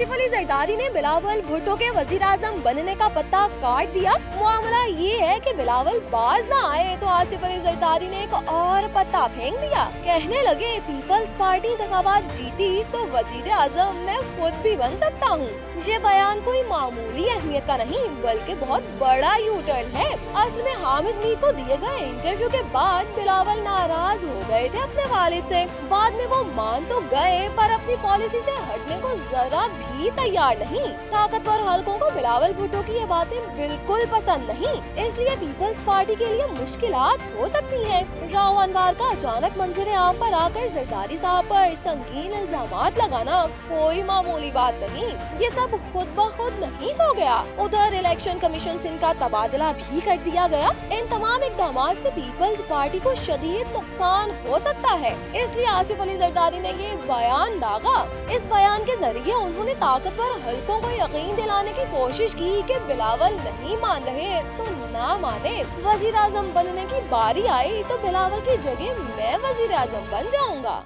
आसिफ अली जरदारी ने बिलावल भुट्टो के वजीर आजम बनने का पत्ता काट दिया। मामला ये है कि बिलावल बाज ना आए तो आसिफ अली जरदारी ने एक और पत्ता फेंक दिया। कहने लगे पीपल्स पार्टी इंतखाबात जीती तो वजीर आजम मैं खुद भी बन सकता हूँ। ये बयान कोई मामूली अहमियत का नहीं बल्कि बहुत बड़ा यू टर्न है। असल में हामिद मीर को दिए गए इंटरव्यू के बाद बिलावल नाराज हो गए थे अपने वालिद से। बाद में वो मान तो गए पर अपनी पॉलिसी से हटने को जरा भी तैयार नहीं। ताकतवर हलकों को बिलावल भुट्टो की ये बातें बिल्कुल पसंद नहीं, इसलिए पीपल्स पार्टी के लिए मुश्किलात हो सकती हैं। राव अनवर का अचानक मंजरे आम पर आकर जरदारी साहब पर संगीन इल्जामात लगाना कोई मामूली बात नहीं। ये सब खुद ब खुद नहीं हो गया। उधर इलेक्शन कमीशन सिंध का तबादला भी कर दिया गया। इन तमाम इक़दामात से पीपल्स पार्टी को शदीद नुकसान हो सकता है, इसलिए आसिफ अली जरदारी ने ये बयान दागा। इस बयान के जरिए उन्होंने ताकतवर हलकों को यकीन दिलाने की कोशिश की कि बिलावल नहीं मान रहे तो ना माने। वजीर आजम बनने की बारी आई तो बिलावल की जगह मैं वजीर आजम बन जाऊंगा।